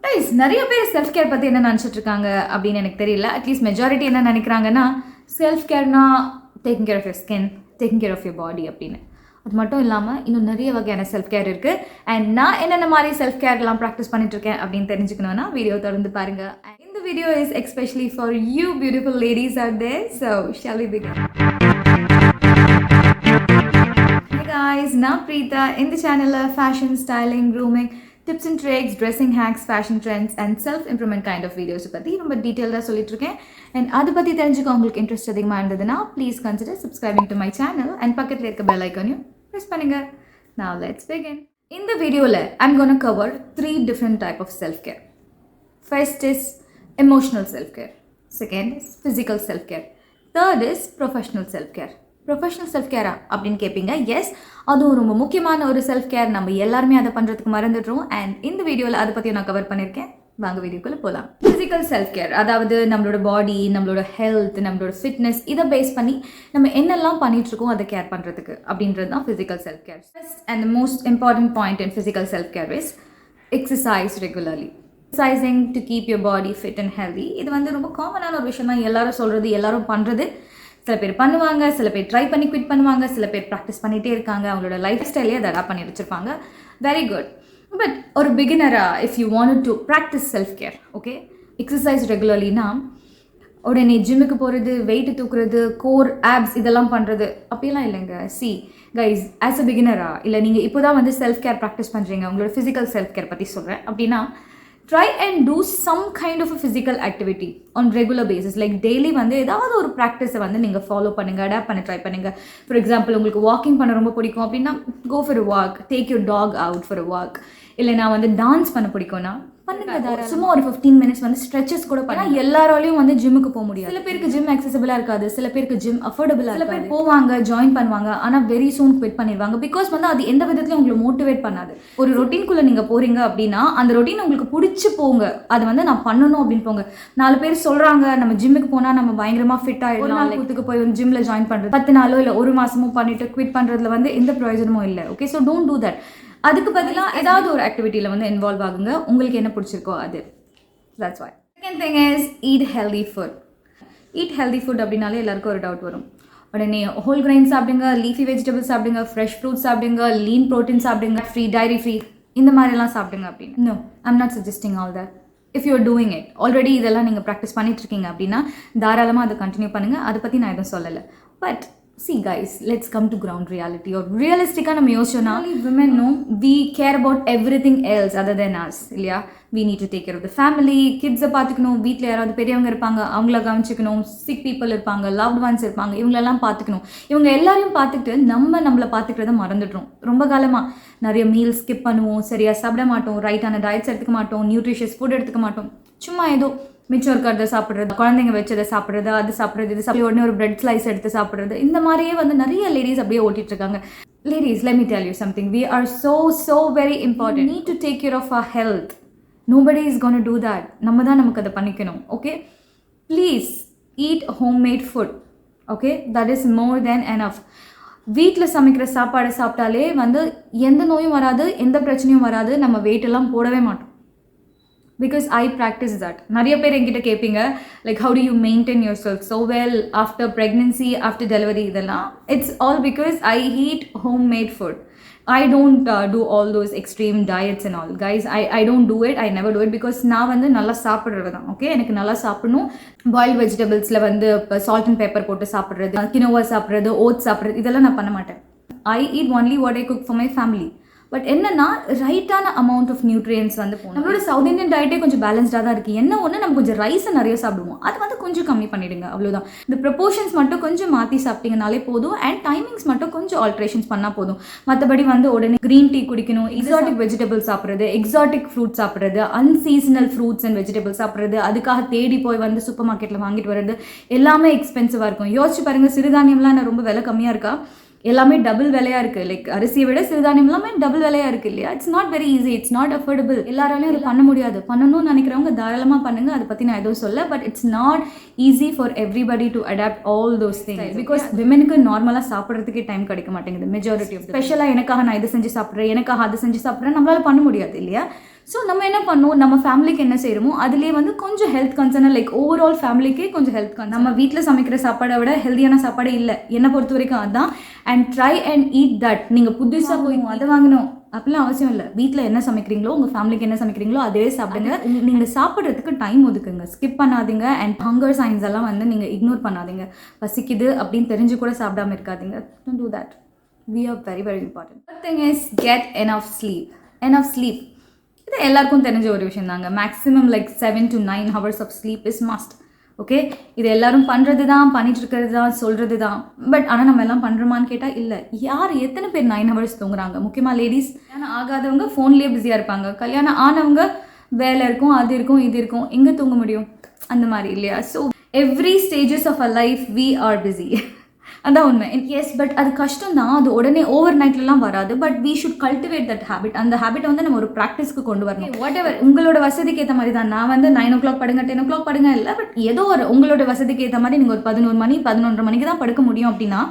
Guys, நிறைய பேர் self care பற்றி என்ன நினச்சிட்டு இருக்காங்க அப்படின்னு எனக்கு தெரியல. அட்லீஸ்ட் மெஜாரிட்டி என்ன நினைக்கிறாங்கன்னா, செல்ஃப் கேர்னா taking care of your skin, taking care of your body அப்படின்னு. அது மட்டும் இல்லாமல் இன்னும் நிறைய வகையான செல்ஃப் கேர் இருக்குது. அண்ட் நான் என்னென்ன மாதிரி செல்ஃப் கேர்லாம் ப்ராக்டிஸ் பண்ணிட்டுருக்கேன் அப்படின்னு தெரிஞ்சுக்கணுன்னா வீடியோ தொடர்ந்து பாருங்கள். இந்த video is especially for you beautiful ladies are there. So shall we begin? Hey guys, நான் Preetha. இந்த சேனலில் fashion, styling, grooming, tips and tricks, dressing hacks, fashion trends and self-improvement kind of videos பற்றி ரொம்ப டீட்டெயிலாக சொல்லிட்டு இருக்கேன். And அதை பற்றி தெரிஞ்சுக்க உங்களுக்கு இன்ட்ரெஸ்ட் அதிகமாக இருந்ததுன்னா please consider subscribing to my channel and பக்கத்தில் இருக்க பெல் ஐக்கானையும் ப்ரெஸ் பண்ணுங்க. Now let's begin. இந்த வீடியோவில் I'm going to cover 3 different type of self-care. First is emotional self-care. Second is physical self-care. Third is professional self-care. Professional self கேரா அப்படின்னு கேட்பீங்க. S, அதுவும் ரொம்ப முக்கியமான ஒரு செல்ஃப் கேர். நம்ம எல்லாருமே அதை பண்ணுறதுக்கு மறந்துடுறோம். அண்ட் இந்த வீடியோவில் அதை பற்றி நான் கவர் பண்ணியிருக்கேன். வாங்க வீடியோக்குள்ளே போகலாம். ஃபிசிக்கல் செல்ஃப் கேர், அதாவது நம்மளோட பாடி, நம்மளோட ஹெல்த், நம்மளோட ஃபிட்னஸ், இதை பேஸ் பண்ணி நம்ம என்னெல்லாம் பண்ணிகிட்ருக்கோம் அதை கேர் பண்ணுறதுக்கு அப்படின்றது தான் physical self care. First and the most important point in physical self care is exercise regularly. Exercising to keep your body fit and healthy. இது வந்து ரொம்ப காமனான ஒரு விஷயம் தான். எல்லாரும் சொல்கிறது, எல்லாரும் பண்ணுறது. சில பேர் பண்ணுவாங்க, சில பேர் ட்ரை பண்ணி குவிட் பண்ணுவாங்க, சில பேர் ப்ராக்டிஸ் பண்ணிகிட்டே இருக்காங்க. அவங்களோட லைஃப் ஸ்டைலே அதை அடாப்ட் பண்ணி வச்சுருப்பாங்க. Very good. பட் ஒரு பிகினராக if you want to practise self care, okay, exercise ரெகுலர்லினா உடனே ஜிம்முக்கு போகிறது, வெயிட்டு தூக்குறது, கோர் ஆப்ஸ் இதெல்லாம் பண்ணுறது அப்படிலாம் இல்லைங்க. சி கைஸ், ஆஸ் அ பிகினரா இல்லை நீங்கள் இப்போ தான் வந்து செல்ஃப் கேர் ப்ராக்டிஸ் பண்ணுறீங்க, உங்களோட ஃபிசிக்கல் செல்ஃப் கேர் பற்றி சொல்கிறேன் அப்படின்னா, try and do some kind of a physical activity on regular basis. Like daily வந்து ஏதாவது ஒரு ப்ராக்டிஸை வந்து நீங்கள் ஃபாலோ பண்ணுங்கள், அடாப்ட் பண்ண ட்ரை பண்ணுங்கள். ஃபார் எக்ஸாம்பிள், உங்களுக்கு வாக்கிங் பண்ண ரொம்ப பிடிக்கும் அப்படின்னா go for a walk, take your dog out for a walk. இல்லை நான் வந்து டான்ஸ் பண்ண பிடிக்கும்னா பண்ணுங்க. சும்மா ஒரு 15 minutes வந்து ஸ்ட்ரெச்சஸ் கூட பண்ணலாம். எல்லாராலையும் வந்து ஜிம்முக்கு போக முடியாது. சில பேருக்கு ஜிம் அக்சசபிளாக இருக்காது, சில பேருக்கு ஜிம் அஃபோர்டபுளாக இருக்காது. சில பேர் போவாங்க, ஜாயின் பண்ணுவாங்க, ஆனால் வெரி சூன் குவிட் பண்ணிடுவாங்க. பிகாஸ் வந்து அது எந்த விதத்துலையும் உங்களுக்கு மோட்டிவேட் பண்ணாது. ஒரு ரொட்டீன்குள்ளே நீங்கள் போகிறீங்க அப்படின்னா அந்த ரொட்டீன் உங்களுக்கு பிடிச்சி போங்க, அது வந்து நான் பண்ணணும் அப்படின்னு போங்க. 4 பேர் சொல்கிறாங்க நம்ம ஜிம்முக்கு போனால் நம்ம பயங்கரமாக ஃபிட் ஆகிடும், ஒரு நாள் கூத்துக்கு போய் வந்து ஜிம்மில் ஜாயின் பண்ணுறது 10 நாளோ இல்லை 1 மாதமோ பண்ணிட்டு குவிட் பண்ணுறதுல வந்து எந்த பிரயோஜனமும் இல்லை. Okay, so don't do that. அதுக்கு பதிலாக ஏதாவது ஒரு ஆக்டிவிட்டியில் வந்து இன்வால்வ் ஆகுங்க, உங்களுக்கு என்ன பிடிச்சிருக்கோ அது. That's why. Second thing is eat healthy food. Eat healthy food அப்படின்னாலே எல்லாருக்கும் ஒரு டவுட் வரும். உடனே ஹோல் கிரெயின் சாப்பிடுங்க, லீஃபி வெஜிடபிள்ஸ் சாப்பிடுங்க, ஃப்ரெஷ் ஃப்ரூட்ஸ் சாப்பிடுங்க, லீன் ப்ரோட்டீன் சாப்பிடுங்க, ஃப்ரீ டைரி ஃப்ரீ இந்த மாதிரிலாம் சாப்பிடுங்க அப்படின்னு. No, I'm not suggesting all that. If you are doing it already, இதெல்லாம் நீங்கள் ப்ராக்டிஸ் பண்ணிட்டு இருக்கீங்க அப்படின்னா தாராளமாக அதை கண்டினியூ பண்ணுங்கள். அதை பற்றி நான் எதுவும் சொல்லலை. But see guys, let's come to ground reality. Or realistic-ஆ நம்ம யோசிச்சோம்னா, women know we care about everything else other than us. இல்லையா? We need to take care of the family, kids-அ பார்த்துக்கணும், வீட்டில் யாராவது பெரியவங்க இருப்பாங்க அவங்கள கவனிச்சிக்கணும், sick people இருப்பாங்க, loved ones இருப்பாங்க, இவங்களெல்லாம் பார்த்துக்கணும். இவங்க எல்லாரையும் பார்த்துக்கிட்டு நம்மளை பார்த்துக்கிறத மறந்துடுறோம். ரொம்ப காலமாக நிறைய மீல் ஸ்கிப் பண்ணுவோம், சரியாக சாப்பிட மாட்டோம், ரைட்டான டயட்ஸ் எடுத்துக்க மாட்டோம், நியூட்ரிஷியஸ் ஃபுட் எடுத்துக்க மாட்டோம். சும்மா ஏதோ மிச்சம் இருக்கிறத சாப்பிட்றது, குழந்தைங்க வச்சதை சாப்பிட்றது, அது சாப்பிட்றது, இது சாப்பிட்டு உடனே ஒரு பிரெட் ஸ்லைஸ் எடுத்து சாப்பிட்றது, இந்த மாதிரியே வந்து நிறைய லேடிஸ் அப்படியே ஓட்டிட்டு இருக்காங்க. Ladies, let me tell you something. We are so very important. We need to take care of our health. Nobody is going to do that. நம்ம தான் நமக்கு அதை பண்ணிக்கணும். Okay, please eat homemade food. Okay, that is more than enough. வீட்டில் சமைக்கிற சாப்பாடை சாப்பிட்டாலே வந்து எந்த நோயும் வராது, எந்த பிரச்சனையும் வராது, நம்ம வெயிட் எல்லாம் போடவே மாட்டோம். Because I practice that. நிறைய பேர் என்கிட்ட கேட்பீங்க, like how do you maintain yourself so well after pregnancy, after delivery இதெல்லாம். It's all because I eat homemade food. I don't do all those extreme diets and all. Guys, I don't do it. I never do it because நான் வந்து நல்லா சாப்பிட்றது தான். Okay, எனக்கு நல்லா சாப்பிடணும். Boiled வெஜிடபிள்ஸில் வந்து இப்போ சால்ட் அண்ட் பெப்பர் போட்டு சாப்பிட்றது, கினோவா சாப்பிட்றது, ஓட்ஸ் சாப்பிட்றது, இதெல்லாம் நான் பண்ண மாட்டேன். I eat only what I cook for my family. But என்னன்னா ரைட்டான அமௌண்ட் ஆஃப் நியூட்ரியன்ஸ் வந்து போகணும். நம்மளோட சவுத் இந்தியன் டயட்டே கொஞ்சம் பேலன்ஸ்டாக தான் இருக்குது. என்ன ஒன்று, நம்ம கொஞ்சம் ரைஸை நிறைய சாப்பிடுவோம், அது வந்து கொஞ்சம் கம்மி பண்ணிவிடுங்க, அவ்வளோதான். இந்த ப்ரொபோர்ஷன்ஸ் மட்டும் கொஞ்சம் மாற்றி சாப்பிட்டீங்கனாலே போதும். அண்ட் டைமிங்ஸ் மட்டும் கொஞ்சம் ஆல்ட்ரேஷன்ஸ் பண்ணால் போதும். மற்றபடி வந்து உடனே க்ரீன் டீ குடிக்கணும், எக்ஸாட்டிக் வெஜிடபிள்ஸ் சாப்பிட்றது, எக்ஸாட்டிக் ஃப்ரூட் சாப்பிட்றது, அன்சீசனல் ஃப்ரூட்ஸ் அண்ட் வெஜிடபிள்ஸ் சாப்பிட்றது, அதுக்காக தேடி போய் வந்து சூப்பர் மார்க்கெட்டில் வாங்கிட்டு வர்றது எல்லாமே எக்ஸ்பென்சிவாக இருக்கும். யோசிச்சு பாருங்கள், சிறுதானியம்லாம் என்ன ரொம்ப விலை கம்மியாக இருக்கா? எல்லாமே டபுள் விலையாக இருக்குது. லைக் அரிசியை விட சிறுதானியம் எல்லாமே டபுள் விலையாக இருக்குது இல்லையா? It's not very easy, it's not affordable. எல்லாராலையும் அது பண்ண முடியாது. பண்ணணும்னு நினைக்கிறவங்க தாராளமாக பண்ணுங்கள், அதை பற்றி நான் எதுவும் சொல்ல. But it's not easy for everybody to adapt all those things. Because விமெனுக்கு நார்மலாக சாப்பிட்றதுக்கே டைம் கிடைக்க மாட்டேங்குது மெஜாரிட்டி ஆஃப். ஸ்பெஷலாக எனக்காக நான் இது செஞ்சு சாப்பிட்றேன், எனக்காக அது செஞ்சு சாப்பிட்றேன், நம்மளால பண்ண முடியாது இல்லையா? ஸோ நம்ம என்ன பண்ணுவோம், நம்ம ஃபேமிலிக்கு என்ன செய்கிறோமோ அதுலேயே வந்து கொஞ்சம் ஹெல்த் கன்சர்ன், லைக் ஓவரால் ஃபேமிலிக்கே கொஞ்சம் ஹெல்த் கன்சர்ன். நம்ம வீட்டில் சமைக்கிற சாப்பாடை விட ஹெல்த்தியான சாப்பாடு இல்லை என்னை பொறுத்த வரைக்கும் அதுதான். And try and eat that. நீங்கள் புதுசாக போய் அதை வாங்கணும் அப்படிலாம் அவசியம் இல்லை. வீட்டில் என்ன சமைக்கிறீங்களோ, உங்கள் ஃபேமிலிக்கு என்ன சமைக்கிறீங்களோ அதே சாப்பிடுங்க. நீங்கள் சாப்பிட்றதுக்கு டைம் ஒதுக்குங்க, ஸ்கிப் பண்ணாதீங்க. அண்ட் ஹங்கர் சைன்ஸ் எல்லாம் வந்து நீங்கள் இக்னோர் பண்ணாதீங்க. பசிக்குது அப்படின்னு தெரிஞ்சு கூட சாப்பிடாம இருக்காதீங்க. Don't do that. We are very very important. Third thing is get enough sleep. Enough sleep. இது எல்லாருக்கும் தெரிஞ்ச ஒரு விஷயம் தாங்க. Maximum like 7 to 9 hours of sleep is must. Okay, இது எல்லாரும் பண்ணுறது தான், பண்ணிட்டு இருக்கிறது தான், சொல்கிறது தான். பட் ஆனால் நம்ம எல்லாம் பண்ணுறோமான்னு கேட்டால் இல்லை. யார் எத்தனை பேர் 9 hours தூங்குறாங்க? முக்கியமாக லேடிஸ். கல்யாணம் ஆகாதவங்க ஃபோன்லேயே பிஸியாக இருப்பாங்க. கல்யாணம் ஆனவங்க வேலை இருக்கும், அது இருக்கும், இது இருக்கும், எங்கே தூங்க முடியும்? அந்த மாதிரி இல்லையா? So every stages of a life we are busy. அதான் உண்மை. எஸ், பட் அது கஷ்டம் தான். அது உடனே ஓவர் நைட்லலாம் வராது. But we should cultivate that habit. அந்த ஹேபிட்டை வந்து நம்ம ஒரு ப்ராக்டிஸ்க்கு கொண்டு வரணும். வாட் எவர் உங்களோட வசதிக்கு ஏற்ற மாதிரி தான். நான் வந்து 9 o'clock படுங்க, 10 o'clock படுங்க இல்லை. பட் ஏதோ ஒரு உங்களோட வசதிக்கு ஏற்ற மாதிரி நீங்கள் ஒரு 11 மணி 11:30 மணிக்கு தான் படுக்க முடியும் அப்படின்னா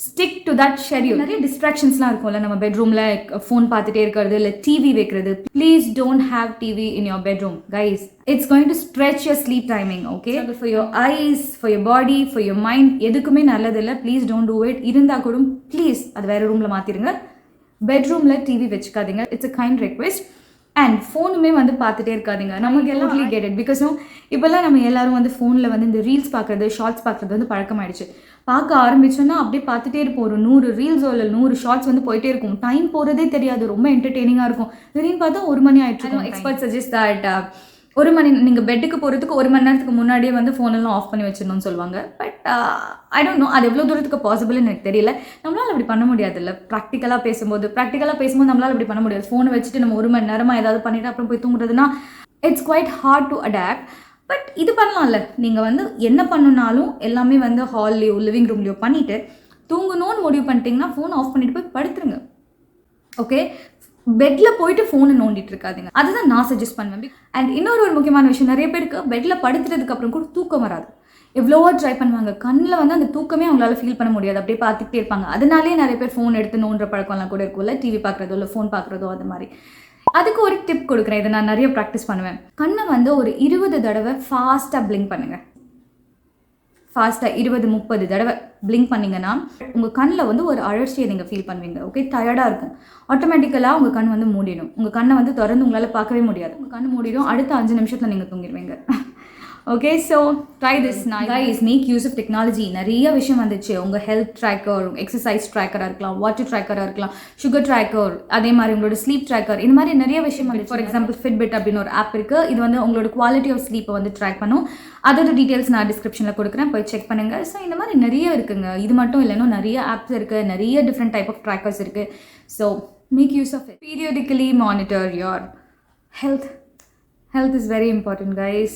ஸ்டிக் டு தட் ஷெட்யூல். நிறைய டிஸ்ட்ராக்ஷன்ஸ்லாம் இருக்கும்ல நம்ம பெட்ரூமில், ஃபோன் பார்த்துட்டே இருக்கிறது, இல்லை டிவி வைக்கிறது. Please don't have TV in your bedroom guys. It's going to stretch your sleep timing. Okay, for your ice, for your body, for your mind எதுக்குமே நல்லதில்லை. Please don't do it. இருந்தால் கூட please அது வேறு ரூமில் மாற்றிடுங்க. பெட்ரூமில் TV வச்சுக்காதீங்க. It's a kind request. And ஃபோனுமே வந்து பார்த்துட்டே இருக்காதிங்க. நமக்கு எல்லாம் கெட் இட். பிகாஸ் இப்போல்லாம் நம்ம எல்லாரும் வந்து ஃபோனில் வந்து இந்த ரீல்ஸ் பார்க்குறது, ஷார்ட்ஸ் பார்க்குறது வந்து பழக்கமாயிடுச்சு. பார்க்க ஆரம்பிச்சோன்னா அப்படியே பார்த்துட்டே இருப்போம். ஒரு 100 ரீல்ஸோ இல்லை 100 ஷார்ட்ஸ் வந்து போயிட்டே இருக்கும். டைம் போகிறதே தெரியாது. ரொம்ப என்டர்டெய்னிங்காக இருக்கும். திடீர்னு பார்த்தா 1 மணி ஆயிடுச்சு. எக்ஸ்பர்ட் சஜஸ்ட் தட் 1 மணி நீங்கள் பெட்டுக்கு போகிறதுக்கு 1 மணி நேரத்துக்கு முன்னாடியே வந்து ஃபோனெல்லாம் ஆஃப் பண்ணி வச்சிடணும்னு சொல்லுவாங்க. பட் ஐ டோன்ட் நோ அது எவ்வளோ தூரத்துக்கு பாசிபிள்னு எனக்கு தெரியல. நம்மளால் அப்படி பண்ண முடியாது. இல்லை ப்ராக்டிக்கலாக பேசும்போது நம்மளால் அப்படி பண்ண முடியாது. ஃபோனை வச்சுட்டு நம்ம 1 மணி நேரமாக ஏதாவது பண்ணிவிட்டு அப்புறம் போய் தூங்குறதுன்னா it's quite hard to adapt. But இது பண்ணலாம்ல. நீங்கள் வந்து என்ன பண்ணுனாலும் எல்லாமே வந்து ஹால்லையோ லிவிங் ரூம்லையோ பண்ணிவிட்டு தூங்கணும்னு முடிவு பண்ணிட்டீங்கன்னா ஃபோன் ஆஃப் பண்ணிவிட்டு போய் படுத்துருங்க. ஓகே, பெட்டில் போயிட்டு ஃபோனை நோண்டிட்டு இருக்காதுங்க. அதுதான் நான் சஜஸ்ட் பண்ணுவேன். அண்ட் இன்னொரு முக்கியமான விஷயம், நிறைய பேருக்கு பெட்டில் படுத்துறதுக்கு அப்புறம் கூட தூக்கம் வராது. எவ்வளவோ ட்ரை பண்ணுவாங்க. கண்ணில் வந்து அந்த தூக்கமே அவங்களால ஃபீல் பண்ண முடியாது. அப்படியே பார்த்துக்கிட்டே இருப்பாங்க. அதனாலே நிறைய பேர் ஃபோன் எடுத்து நோண்டுற பழக்கம்லாம் கூட இருக்கும்ல. டிவி பார்க்குறதோ இல்லை ஃபோன் பார்க்குறதோ அது மாதிரி. அதுக்கு ஒரு டிப் கொடுக்குறேன். இதை நான் நிறைய ப்ராக்டிஸ் பண்ணுவேன். கண்ணை வந்து ஒரு 20 தடவை ஃபாஸ்ட்டாக பிளிங்க் பண்ணுங்கள். ஃபாஸ்ட்டாக 20-30 தடவை பிளிங்க் பண்ணிங்கன்னா உங்கள் கண்ணில் வந்து ஒரு அழற்சியை நீங்கள் ஃபீல் பண்ணுவீங்க. ஓகே, டயர்டாக இருக்கும். ஆட்டோமேட்டிக்கலாக உங்கள் கண் வந்து மூடிடும். உங்கள் கண்ணை வந்து திறந்து உங்களால் பார்க்கவே முடியாது. உங்கள் கண் மூடிடும். அடுத்த 5 நிமிஷத்தில் நீங்கள் தூங்கிடுவீங்க. Okay, so try this. Guys, make use of technology. நிறைய விஷயம் வந்துச்சு. உங்கள் ஹெல்த் ட்ராக்கர், எக்ஸசைஸ் ட்ராக்கராக இருக்கலாம், வாட்டர் ட்ராக்கராக இருக்கலாம், சுகர் ட்ராக்கர், அதே மாதிரி உங்களோட ஸ்லீப் ட்ராக்கர், இந்த மாதிரி நிறைய விஷயம் வந்துச்சு. ஃபார் எக்ஸாம்பிள் ஃபிட்பிட் அப்படின்னு ஒரு ஆப் இருக்குது. இது வந்து உங்களோட குவாலிட்டி ஆஃப் ஸ்லீப்பை வந்து ட்ராக் பண்ணும். அதோட டீட்டெயில்ஸ் நான் டிஸ்கிரிப்ஷனில் கொடுக்குறேன், போய் செக் பண்ணுங்கள். ஸோ இந்த மாதிரி நிறைய இருக்குங்க. இது மட்டும் இல்லைன்னா நிறைய ஆப்ஸ் இருக்குது, நிறைய டிஃப்ரெண்ட் டைப் ஆஃப் ட்ராக்கர்ஸ் இருக்குது. So make use of it. Periodically monitor your health. Health is very important, guys.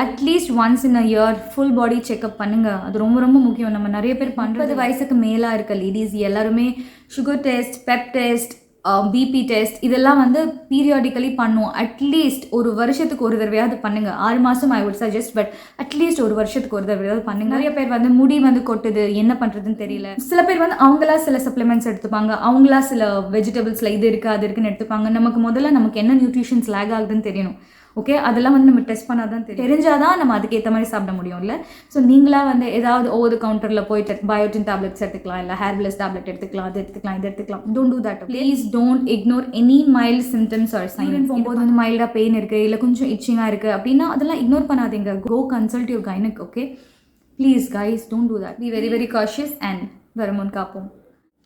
At least once in a year full body checkup பண்ணுங்க. அது ரொம்ப ரொம்ப முக்கியம். நம்ம நிறைய பேர் 50 வயசுக்கு மேலே இருக்க லேடிஸ் எல்லாருமே sugar test, pap test, BP test இதெல்லாம் வந்து பீரியாடிக்கலி பண்ணுவோம். அட்லீஸ்ட் ஒரு வருஷத்துக்கு ஒரு தடவையாவது பண்ணுங்க. 6 மாதம் I would suggest, but at least ஒரு வருஷத்துக்கு ஒரு தடவையாவது பண்ணுங்க. நிறைய பேர் வந்து முடி வந்து கொட்டுது, என்ன பண்ணுறதுன்னு தெரியல. சில பேர் வந்து அவங்களா சில சப்ளிமெண்ட்ஸ் எடுத்துப்பாங்க, அவங்களா சில வெஜிடபிள்ஸில் இது இருக்குது அது இருக்குன்னு எடுத்துப்பாங்க. நமக்கு என்ன நியூட்ரிஷன்ஸ் லேக் ஆகுதுன்னு தெரியணும். ஓகே, அதெல்லாம் வந்து நம்ம டெஸ்ட் பண்ணால் தான் தெரிஞ்சாதான் நம்ம அதுக்கேற்ற மாதிரி சாப்பிட முடியும். இல்லை ஸோ நீங்களாக வந்து ஏதாவது ஓவர் கவுண்டரில் போயிட்டு பயோட்டின் டேப்லெட்ஸ் எடுத்துக்கலாம், இல்லை ஹேர்பிளஸ் டேப்லெட் எடுத்துக்கலாம், அது எடுத்துக்கலாம், இது எடுத்துக்கலாம். Don't do that. Please don't ignore any mild symptoms or sign. போகும்போது வந்து மைல்டாக பெயின் இருக்குது, இல்லை கொஞ்சம் இச்சிங்காக இருக்குது அப்படின்னா அதெல்லாம் இக்னோர் பண்ணாதீங்க. Go consult your gynaec. Okay, please guys don't do that. Be very very cautious and வருமுன் காப்போம்.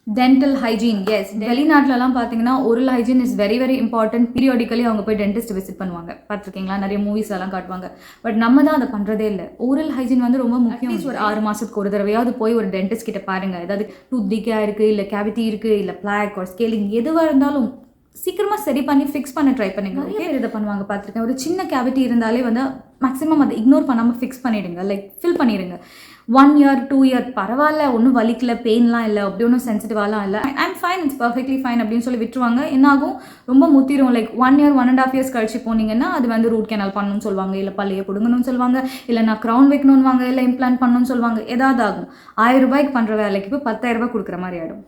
Dental hygiene. எஸ், வெளிநாட்டிலலாம் பார்த்தீங்கன்னா oral hygiene is very very important. Periodically அவங்க போய் டென்டிஸ்ட் விசிட் பண்ணுவாங்க. பார்த்துருக்கீங்களா? நிறைய மூவிஸ் எல்லாம் காட்டுவாங்க. பட் நம்ம தான் அதை பண்ணுறதே இல்லை. ஓரல் ஹைஜீன் வந்து ரொம்ப முக்கியம். ஒரு 6 மாதத்துக்கு ஒரு தடவையாவது போய் ஒரு டென்டிஸ்ட் கிட்ட பாருங்கள். ஏதாவது டூத் லீக்காக இருக்குது, இல்லை கேவிட்டி இருக்குது, இல்லை பிளாக் ஒரு ஸ்கேலிங் எதுவாக இருந்தாலும் சீக்கிரமாக சரி பண்ணி ஃபிக்ஸ் பண்ண ட்ரை பண்ணுங்க. நிறைய பேர் இதை பண்ணுவாங்க, பார்த்துருக்கேன். ஒரு சின்ன கேவிட்டி இருந்தாலே வந்து மேக்ஸிமம் அதை இக்னோர் பண்ணாமல் ஃபிக்ஸ் பண்ணிவிடுங்க, லைக் ஃபில் பண்ணிடுங்க. 1 year 2 year பரவாயில்ல, ஒன்றும் வலிக்கல, பெயின்லாம் இல்லை, அப்படி ஒன்றும் சென்சிட்டிவாலாம் இல்லை, I'm fine, it's perfectly fine அப்படின்னு சொல்லி விட்டுருவாங்க. என்னாகும், ரொம்ப முத்திரும். லைக் 1 year 1.5 years கழிச்சு போனீங்கன்னா அது வந்து ரூட் கேனல் பண்ணணும்னு சொல்லுவாங்க, இல்லை பள்ளியை பிடுங்கணும்னு சொல்லுவாங்க, இல்லை நான் க்ரௌன் வைக்கணும்னு வாங்க, இல்லை இம்ப்ளான்ட் பண்ணணும்னு சொல்லுவாங்க. ஏதாவது ஆகும். 1000 ரூபாய்க்கு பண்ணுற வேலைக்கு இப்போ 10,000 ரூபாய் கொடுக்குற மாதிரி ஆகிடும்.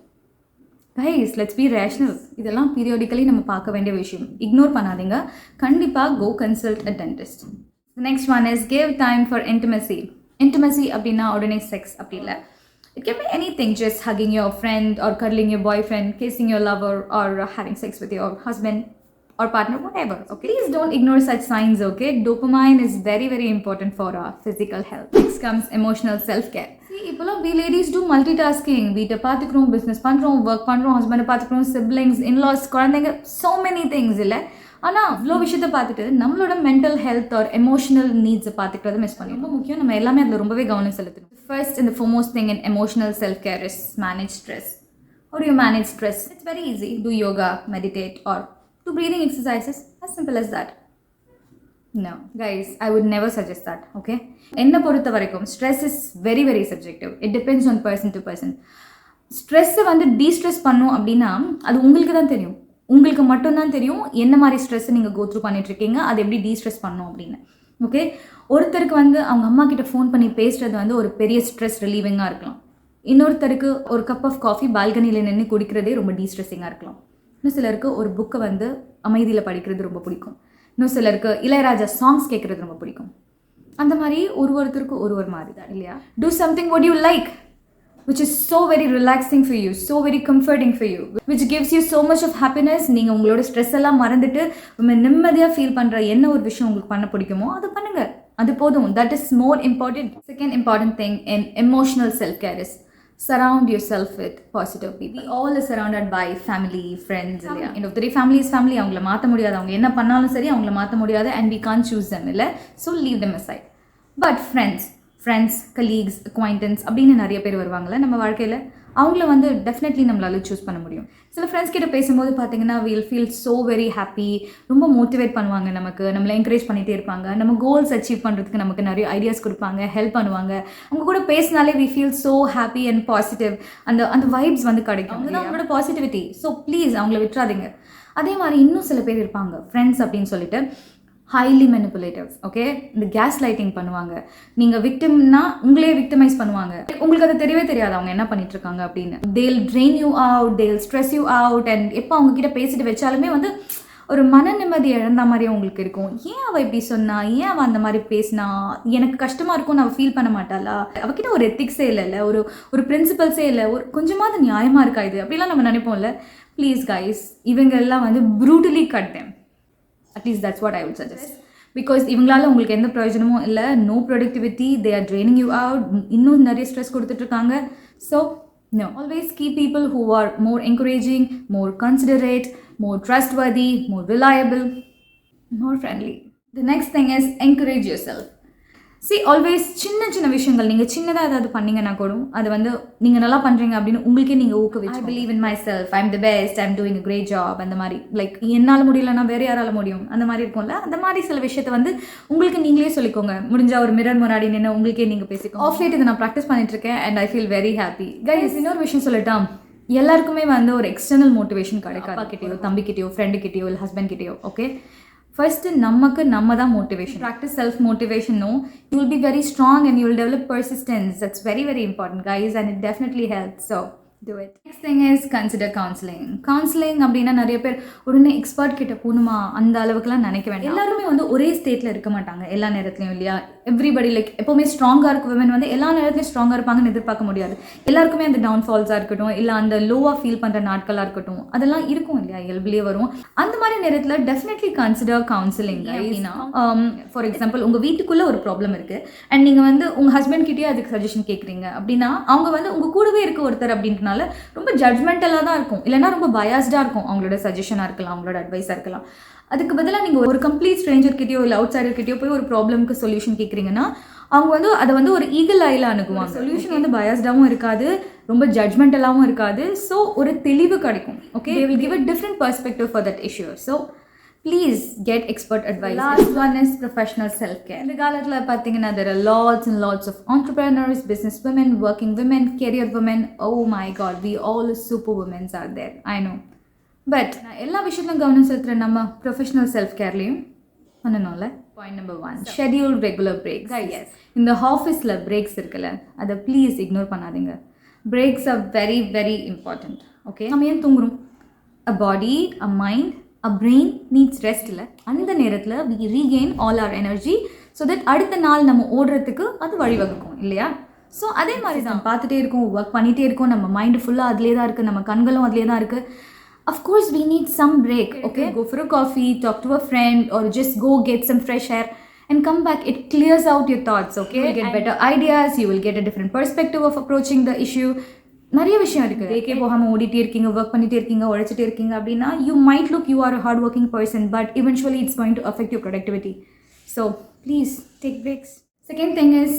Guys let's be rational. இதெல்லாம் பீரியாடிக்கலி நம்ம பார்க்க வேண்டிய விஷயம். இக்னோர் பண்ணாதீங்க. கண்டிப்பாக go consult a dentist. Next one is give time for intimacy. Intimacy அப்படின்னா உடனே செக்ஸ் அப்படி இல்லை. It can be anything, just hugging your friend or cuddling your boyfriend, kissing your lover or having sex with your husband or partner, whatever. Okay, please don't ignore such signs. Okay, dopamine is very, very important for our physical health. Next comes emotional self-care. See, we ladies do multitasking. வீட்டை பார்த்துக்கிறோம், business பண்ணுறோம், work பண்ணுறோம், husband பார்த்துக்கிறோம், siblings, in-laws, குழந்தைங்க, so many things இல்லை. ஆனால் இவ்வளோ விஷயத்தை பார்த்துட்டு நம்மளோட மென்டல் ஹெல்த் ஆர் எமோஷனல் நீட்ஸை பார்த்துக்கிறத மிஸ் பண்ணி ரொம்ப முக்கியம். நம்ம எல்லாமே அதில் ரொம்பவே கவனம் செலுத்தணும். First and the foremost thing in emotional self-care is manage stress. How do you manage stress? It's very easy. Do yoga, meditate, or do breathing exercises. As simple as that. No, guys, I would never suggest that. Okay? என்னை பொறுத்த வரைக்கும் stress is very, very subjective. It depends on person to person. ஸ்ட்ரெஸ்ஸை வந்து destress பண்ணும் அப்படின்னா அது உங்களுக்கு தான் தெரியும். உங்களுக்கு மட்டும்தான் தெரியும் என்ன மாதிரி ஸ்ட்ரெஸ்ஸை நீங்கள் கோ த்ரூ பண்ணிட்டுருக்கீங்க, அது எப்படி டீஸ்ட்ரெஸ் பண்ணணும் அப்படின்னு. ஓகே, ஒருத்தருக்கு வந்து அவங்க அம்மா கிட்ட ஃபோன் பண்ணி பேசுகிறது வந்து ஒரு பெரிய ஸ்ட்ரெஸ் ரிலீவிங்காக இருக்கலாம். இன்னொருத்தருக்கு ஒரு கப் ஆஃப் காஃபி பால்கனியில் நின்று குடிக்கிறதே ரொம்ப டீஸ்ட்ரெஸ்ஸிங்காக இருக்கலாம். இன்னும் சிலருக்கு ஒரு புக்கை வந்து அமைதியில் படிக்கிறது ரொம்ப பிடிக்கும். இன்னும் சிலருக்கு இளையராஜா சாங்ஸ் கேட்குறது ரொம்ப பிடிக்கும். அந்த மாதிரி ஒருத்தருக்கு ஒரு மாதிரி தான் இல்லையா. Do something what you like, which is so very relaxing for you, so very comforting for you, which gives you so much of happiness. நீங்கள் உங்களோட ஸ்ட்ரெஸ் எல்லாம் மறந்துட்டு நிம்மதியாக ஃபீல் பண்ணுற என்ன ஒரு விஷயம் உங்களுக்கு பண்ண பிடிக்குமோ அது பண்ணுங்க, அது போதும். That is more important. Second important thing in emotional self-care is surround yourself with positive people. We all are surrounded by family, friends. End of the day, family is family. அவங்கள மாற்ற முடியாது, அவங்க என்ன பண்ணாலும் சரி அவங்கள மாற்ற முடியாது, and we can't choose them இல்லை. So leave them aside. But friends, colleagues, acquaintance அப்படின்னு நிறைய பேர் வருவாங்கள்ல நம்ம வாழ்க்கையில். அவங்கள வந்து டெஃபினெட்லி நம்மளால் சூஸ் பண்ண முடியும். சில ஃப்ரெண்ட்ஸ் கிட்ட பேசும்போது பார்த்தீங்கன்னா will feel so very happy. ரொம்ப மோட்டிவேட் பண்ணுவாங்க, நம்மளை என்கரேஜ் பண்ணிகிட்டே இருப்பாங்க, நம்ம கோல்ஸ் அச்சீவ் பண்ணுறதுக்கு நமக்கு நிறைய ஐடியாஸ் கொடுப்பாங்க, ஹெல்ப் பண்ணுவாங்க. அவங்க கூட பேசினாலே we feel so happy and positive. அந்த வைப்ஸ் வந்து கிடைக்கும். அதுதான் அவங்களோட பாசிட்டிவிட்டி. ஸோ ப்ளீஸ் அவங்கள விட்டுறாதீங்க. அதே மாதிரி இன்னும் சில பேர் இருப்பாங்க ஃப்ரெண்ட்ஸ் அப்படின்னு சொல்லிட்டு ஹைலி மெனிப்புலேட்டிவ்ஸ். ஓகே, இந்த கேஸ் லைட்டிங் பண்ணுவாங்க. நீங்கள் விக்டிம்னா உங்களே விக்டிமைஸ் பண்ணுவாங்க. உங்களுக்கு அது தெரியவே தெரியாது அவங்க என்ன பண்ணிட்டு இருக்காங்க அப்படின்னு. தேல் ட்ரெயின் யூ அவுட், தேல் ஸ்ட்ரெஸ் யூ அவுட். அண்ட் எப்போ அவங்க கிட்ட பேசிட்டு வச்சாலுமே வந்து ஒரு மன நிம்மதி இழந்த மாதிரியே உங்களுக்கு இருக்கும். ஏன் அவள் இப்படி சொன்னா, ஏன் அவள் அந்த மாதிரி பேசினா, எனக்கு கஷ்டமாக இருக்கும்னு அவள் ஃபீல் பண்ண மாட்டாளா, அவகிட்ட ஒரு எத்திக்ஸே இல்லை, ஒரு பிரின்சிபல்ஸே இல்லை, ஒரு கொஞ்சமாவது நியாயமாக இருக்கா இது அப்படிலாம் நம்ம நினைப்போம்ல. ப்ளீஸ் கைஸ், இவங்க எல்லாம் வந்து brutally cut them. At least that's what I would suggest. Because இவங்களால உங்களுக்கு எந்த பிரயோஜனமும் இல்லை. No productivity, they are draining you out. இன்னும் நிறைய ஸ்ட்ரெஸ் கொடுத்துட்ருக்காங்க. So no, always keep people who are more encouraging, more considerate, more trustworthy, more reliable, more friendly. The next thing is encourage yourself. See, always சின்ன விஷயங்கள் நீங்கள் சின்னதாக ஏதாவது பண்ணிங்கன்னா கூட அது வந்து நீங்கள் நல்லா பண்ணுறீங்க அப்படின்னு உங்களுக்கே நீங்கள் ஊக்குவிச்சு. I believe in myself, I'm the best, I'm doing a great job. அந்த மாதிரி லைக் என்னால் முடியலன்னா வேறு யாரால முடியும் அந்த மாதிரி இருக்கும்ல. அந்த மாதிரி சில விஷயத்தை வந்து உங்களுக்கு நீங்களே சொல்லிக்கோங்க. முடிஞ்சால் ஒரு மிரர் முன்னாடி நின்று உங்களுக்கே நீங்கள் பேசிக்கோங்க. ஆஃப் லேட் இதை நான் ப்ராக்டிஸ் பண்ணிட்டுருக்கேன் and I feel very happy. Guys, இன்னொரு விஷயம் சொல்லட்டா, எல்லாருக்குமே வந்து ஒரு எக்ஸ்டர்னல் மோட்டிவேஷன் கிடைக்காது. அப்பா கிட்டேயோ, தம்பிக்கிட்டேயோ, ஃப்ரெண்டு கிட்டேயோ, இல்லை ஹஸ்பண்ட் கிட்டேயோ. ஓகே, ஃபர்ஸ்ட் நம்ம தான் motivation. Practice self motivation. No, you will be very strong and you will develop persistence. That's very, very important guys, and it definitely helps. So do it. Next thing is consider counseling. Counseling அப்படின்னா நிறைய பேர் உடனே expert கிட்ட போகணுமா அந்த அளவுக்குலாம் நினைக்க வேண்டாம். எல்லாருமே வந்து ஒரே ஸ்டேட்டில் இருக்க மாட்டாங்க எல்லா நேரத்துலையும் இல்லையா. எவ்ரிபடி லைக் எப்போவுமே ஸ்ட்ராங்காக இருக்க விமன் வந்து எல்லா நேரத்துலையும் ஸ்ட்ராங்காக இருப்பாங்கன்னு எதிர்பார்க்க முடியாது. எல்லாருக்குமே அந்த டவுன்ஃபால்ஸாக இருக்கட்டும், இல்லை அந்த லோவாக ஃபீல் பண்ணுற நாட்களாக இருக்கட்டும், அதெல்லாம் இருக்கும் இல்லையா, இயல்புலேயே வரும். அந்த மாதிரி நேரத்தில் டெஃபினெட்லி கன்சிடர் கவுன்சிலிங். அப்படின்னா ஃபார் எக்ஸாம்பிள் உங்கள் வீட்டுக்குள்ளே ஒரு ப்ராப்ளம் இருக்குது அண்ட் நீங்கள் வந்து உங்கள் ஹஸ்பண்ட் கிட்டேயே அதுக்கு சஜஷன் கேட்குறீங்க அப்படின்னா அவங்க வந்து உங்கள் கூடவே இருக்க ஒருத்தர் அப்படின்றனால ரொம்ப ஜட்மெண்டலாக தான் இருக்கும், இல்லைன்னா ரொம்ப பயாஸ்டாக இருக்கும். அவங்களோட சஜஷனாக இருக்கலாம், அவங்களோட அட்வைஸாக இருக்கலாம். அதுக்கு பதிலாக நீங்கள் ஒரு கம்ப்ளீட் ஸ்ட்ரேஞ்சர் கிட்டயோ இல்லை அவுட் சைடர் கிட்டயோ போய் ஒரு ப்ராப்ளம்க்கு சொல்யூஷன் கேட்குறீங்கன்னா அவங்க வந்து அதை வந்து ஒரு ஈகிள் ஐயில் அணுகுவாங்க. சொல்யூஷன் வந்து பயாஸ்டாகவும் இருக்காது, ரொம்ப ஜட்மெண்டலாகவும் இருக்காது. ஸோ ஒரு தெளிவு கிடைக்கும். Okay, they will give a different perspective for that issue. So please get expert advice. Last one is professional self-care. இந்த காலத்தில் பார்த்தீங்கன்னா there are lots and lots of entrepreneurs, business women, working women, career women. Oh my god, we all super women are there. I know. But நான் எல்லா விஷயத்துலையும் கவனம் செலுத்துகிற நம்ம professional self கேர்லேயும் பண்ணணும்ல. Point number 1, schedule regular breaks. Yes, இந்த ஆஃபீஸில் பிரேக்ஸ் இருக்குல்ல, அதை ப்ளீஸ் இக்னோர் பண்ணாதீங்க. Breaks are very, very important. Okay நம்ம ஏன் தூங்குறோம்? a body, a mind, a brain needs rest இல்லை. அந்த நேரத்தில் we regain all our energy so that அடுத்த நாள் நம்ம ஓடுறதுக்கு அது வழிவகுக்கும் இல்லையா? ஸோ அதே மாதிரி தான் பார்த்துட்டே இருக்கோம், ஒர்க் பண்ணிகிட்டே இருக்கோம், நம்ம மைண்டு ஃபுல்லாக அதிலே தான் இருக்குது, நம்ம கண்களும் அதிலே தான் இருக்குது. Of course we need some break, okay? Go for a coffee, talk to a friend, or just go get some fresh air and come back. It clears out your thoughts, okay? You will get better ideas, you will get a different perspective of approaching the issue. நிறைய விஷயம் இருக்குது. பிரேக்கே போகாமல் ஓடிட்டே இருக்கீங்க, work பண்ணிகிட்டே இருக்கீங்க, உழைச்சிட்டே இருக்கீங்க அப்படின்னா you might look you are a hard working person, but eventually it's going to affect your productivity. So please take breaks. Second thing is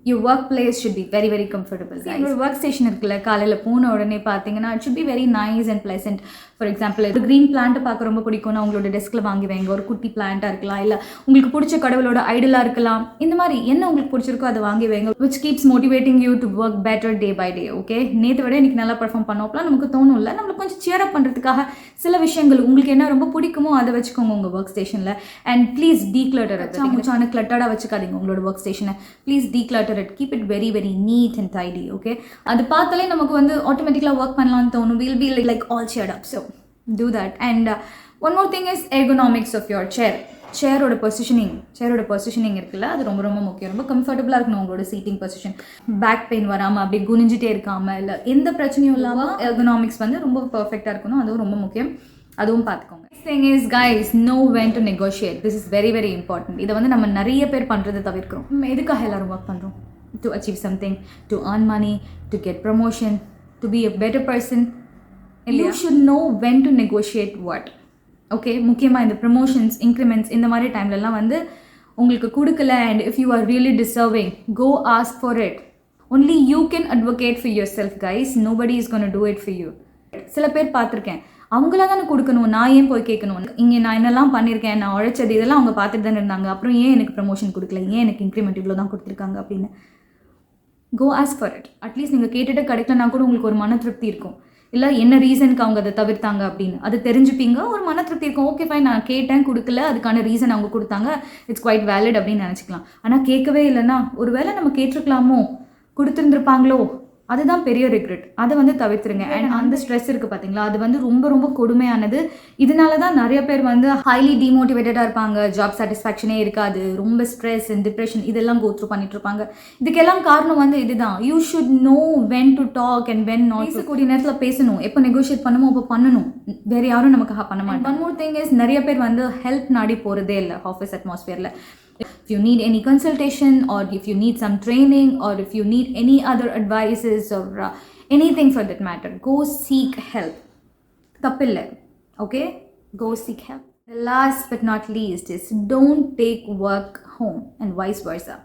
your workplace should be very very comfortable. உங்களோட work station இருக்குல்ல, காலையில் போன உடனே பார்த்தீங்கன்னா it should be very nice and pleasant. For example ஒரு green பிளான்ட்டை பார்க்க ரொம்ப பிடிக்கும்னா உங்களோட டெஸ்கில் வாங்கி வைங்க. ஒரு குட்டி பிளான்ட்டாக இருக்கலாம், இல்லை உங்களுக்கு பிடிச்ச கடவுளோட ஐடலாக இருக்கலாம். இந்த மாதிரி என்ன உங்களுக்கு பிடிச்சிருக்கோ அதை வாங்கி வைங்க. which keeps motivating you to work better day by day. Okay, நேற்று விட இன்னைக்கு நல்லா பர்ஃபார்ம் பண்ணோம்லாம் நமக்கு தோணும் இல்லை, நம்மளுக்கு கொஞ்சம் சியர் அப் பண்ணுறதுக்காக சில விஷயங்கள் உங்களுக்கு என்ன ரொம்ப பிடிக்குமோ அதை வச்சுக்கோங்க உங்கள் ஒர்க் ஸ்டேஷனில். அண்ட் ப்ளீஸ் டீக்ளட்டர் அது கிளட்டடாக வச்சுக்காதீங்க உங்களோட ஒர்க் ஸ்டேஷனை. Please declutter it, keep it very very neat and tidy. Okay, அது பார்த்தாலே நமக்கு வந்து ஆட்டோமேட்டிக்கலாக ஒர்க் பண்ணலாம்னு தோணும். we'll be like all cheered up. So do that. And one more thing is ergonomics of your chair. சேரோட positioning இருக்குல்ல, அது ரொம்ப ரொம்ப முக்கியம். ரொம்ப கம்ஃபர்டபுளாக இருக்கணும் உங்களோட சீட்டிங் பொசிஷன். பேக் பெயின் வராமல் அப்படி குனிஞ்சிட்டே இருக்காமல், இல்லை எந்த பிரச்சனையும் இல்லாமல் எர்கனாமிக்ஸ் வந்து ரொம்ப பர்ஃபெக்டாக இருக்கணும். அதுவும் ரொம்ப முக்கியம், அதுவும் பார்த்துக்கோங்க. Next thing is guys, know when to negotiate. This is very very important. இதை வந்து நம்ம நிறைய பேர் பண்ணுறதை தவிர்க்கிறோம். நம்ம எதுக்காக எல்லாரும் ஒர்க் பண்ணுறோம்? To achieve something, to earn money, to get promotion, to be a better person. You should know when to negotiate what. Okay, முக்கியமாக இந்த ப்ரமோஷன்ஸ், இன்க்ரிமெண்ட்ஸ் இந்த மாதிரி டைம்லலாம் வந்து உங்களுக்கு கொடுக்கல, and if you are really deserving, go ask for it. Only you can advocate for yourself guys. Nobody is gonna do it for you. சில பேர் பார்த்துருக்கேன், அவங்கள தானே கொடுக்கணும், நான் ஏன் போய் கேட்கணும்? இங்கே நான் என்னெல்லாம் பண்ணியிருக்கேன், நான் உழைச்சது இதெல்லாம் அவங்க பார்த்துட்டு தானே இருந்தாங்க, அப்புறம் ஏன் எனக்கு ப்ரமோஷன் கொடுக்கல, ஏன் எனக்கு இன்க்ரிமெண்ட் இவ்வளோ தான் கொடுத்துருக்காங்க அப்படின்னு. கோ ஆஸ்க் ஃபார் இட். அட்லீஸ்ட் நீங்கள் கேட்டுட்டு கிடைக்கலனா கூட உங்களுக்கு ஒரு மன திருப்தி இருக்கும். இல்லை என்ன ரீசனுக்கு அவங்க அதை தவிர்த்தாங்க அப்படின்னு அது தெரிஞ்சுப்பீங்க, ஒரு மன திருப்தி இருக்கும். ஓகே ஃபைன், நான் கேட்டேன் கொடுக்கல, அதுக்கான ரீசன் அவங்க கொடுத்தாங்க, இட்ஸ் குவைட் வேலிட் அப்படின்னு நினச்சிக்கலாம். ஆனால் கேட்கவே இல்லைன்னா ஒரு வேளை நம்ம கேட்டிருக்கலாமோ, கொடுத்துருந்துருப்பாங்களோ, அதுதான் பெரிய ரிக்ரெட். அதை வந்து தவிர்த்துருங்க. அண்ட் அந்த ஸ்ட்ரெஸ் இருக்குது பார்த்தீங்களா, அது வந்து ரொம்ப ரொம்ப கொடுமையானது. இதனால தான் நிறைய பேர் வந்து ஹைலி டிமோட்டிவேட்டடாக இருப்பாங்க, ஜாப் சாட்டிஸ்ஃபேக்ஷனே இருக்காது, ரொம்ப ஸ்ட்ரெஸ் அண்ட் டிப்ரெஷன் இதெல்லாம் கோ த்ரூ பண்ணிட்டு இருப்பாங்க. இதுக்கெல்லாம் காரணம் வந்து இதுதான். You should know when to talk and when not. பேசக்கூடிய நேரத்தில் பேசணும், எப்போ நெகோஷியேட் பண்ணணுமோ அப்போ பண்ணணும். வேறு யாரும் நமக்காக பண்ண மாட்டோம். ஒன் மோர் திங் இஸ், நிறைய பேர் வந்து ஹெல்ப் நாடி போகிறதே இல்லை office அட்மாஸ்பியரில். If you need any consultation, or if you need some training, or if you need any other advices, or anything for that matter, go seek help. Tappille, okay? Go seek help. The last but not least is, don't take work home and vice versa.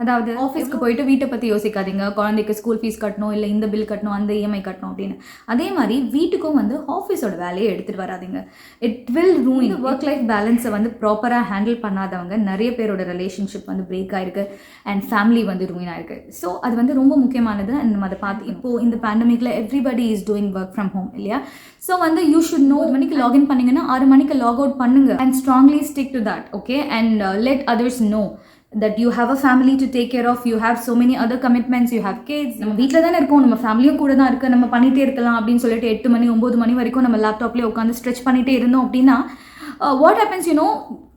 அதாவது ஆஃபீஸ்க்கு போயிட்டு வீட்டை பற்றி யோசிக்காதீங்க, குழந்தைக்கு school fees கட்டணும், இல்லை இந்த பில் கட்டணும், அந்த இஎம்ஐ கட்டணும் அப்படின்னு. அதே மாதிரி வீட்டுக்கும் வந்து ஆஃபீஸோட வேலையை எடுத்துகிட்டு வராதிங்க. It will ruin work life பேலன்ஸை வந்து ப்ராப்பராக ஹேண்டில் பண்ணாதவங்க நிறைய பேரோட ரிலேஷன்ஷிப் வந்து பிரேக் ஆகிருக்கு, அண்ட் ஃபேமிலி வந்து ரூயின் ஆகிருக்கு. ஸோ அது வந்து ரொம்ப முக்கியமானது. நம்ம அதை பார்த்து இப்போது இந்த பேண்டமிக்கில் everybody is doing work from home இல்லையா? ஸோ வந்து யூ ஷுட் நோ, 1 மணிக்கு லாகின் பண்ணிங்கன்னா 6 மணிக்கு லாக் அவுட் பண்ணுங்க, and strongly stick to that. Okay, and let others know that you have a family to take care of, you have so many other commitments, you have kids. நம்ம வீட்டில் தானே இருக்கோம், நம்ம ஃபேமிலியும் கூட தான் இருக்குது, நம்ம பண்ணிகிட்டே இருக்கலாம் அப்படின்னு சொல்லிட்டு 8 மணி 9 மணி வரைக்கும் நம்ம லேப்டாப்லேயே உட்காந்து ஸ்ட்ரெச் பண்ணிகிட்டே இருந்தோம் அப்படின்னா what happens, you know,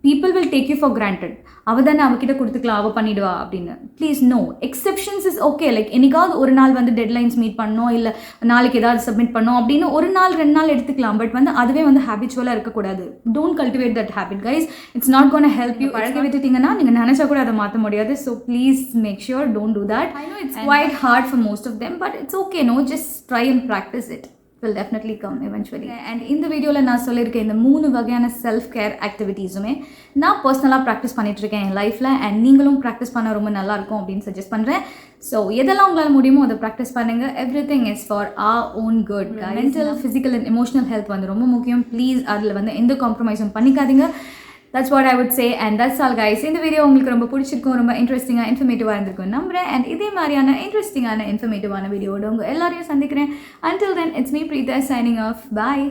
people will take you for granted. அவள் தானே அவகிட்ட கொடுத்துக்கலாம், அவள் பண்ணிடுவா அப்படின்னு. Please no, exceptions is okay. Like என்னைக்காவது ஒரு நாள் வந்து டெட்லைன்ஸ் மீட் பண்ணோம், இல்லை நாளைக்கு ஏதாவது சப்மிட் பண்ணோம் அப்படின்னு ஒரு நாள் 2 நாள் எடுத்துக்கலாம். பட் வந்து அதுவே வந்து ஹேபிச்சுவலாக இருக்கக்கூடாது. Don't cultivate that habit guys. It's not gonna help you. பழக விட்டுட்டிங்கன்னா நீங்கள் நினச்சா கூட அதை மாற்ற முடியாது. So please make sure don't do that. I know it's quite hard for most of them, but it's okay. No, just try and practice it. will definitely come eventually. And இந்த வீடியோவில் நான் சொல்லியிருக்கேன் இந்த 3 வகையான செல்ஃப் கேர் ஆக்டிவிட்டீஸுமே நான் பர்சனலாக practice பண்ணிகிட்ருக்கேன் என் லைஃப்பில். அண்ட் நீங்களும் ப்ராக்டிஸ் பண்ண ரொம்ப நல்லாயிருக்கும் அப்படின்னு சஜஸ்ட் பண்ணுறேன். ஸோ எதெல்லாம் உங்களால் முடியுமோ அதை ப்ராக்டிஸ் பண்ணுங்கள். Everything is for our own good. Mental, physical and emotional health வந்து ரொம்ப முக்கியம். ப்ளீஸ் அதில் வந்து எந்த காம்ப்ரமைஸும் பண்ணிக்காதீங்க. That's what I would say, and that's all guys. இந்த வீடியோ உங்களுக்கு ரொம்ப பிடிச்சிருக்கும், ரொம்ப இன்ட்ரெஸ்டிங்காக இன்ஃபர்மேட்டிவாக இருந்திருக்கும் நம்புறேன். அண்ட் இதே மாதிரியான இன்ட்ரெஸ்டிங்கான இன்ஃபர்மேட்டிவான வீடியோட உங்கள் எல்லாரையும் சந்திக்கிறேன். Until then, it's me Preetha signing off. Bye.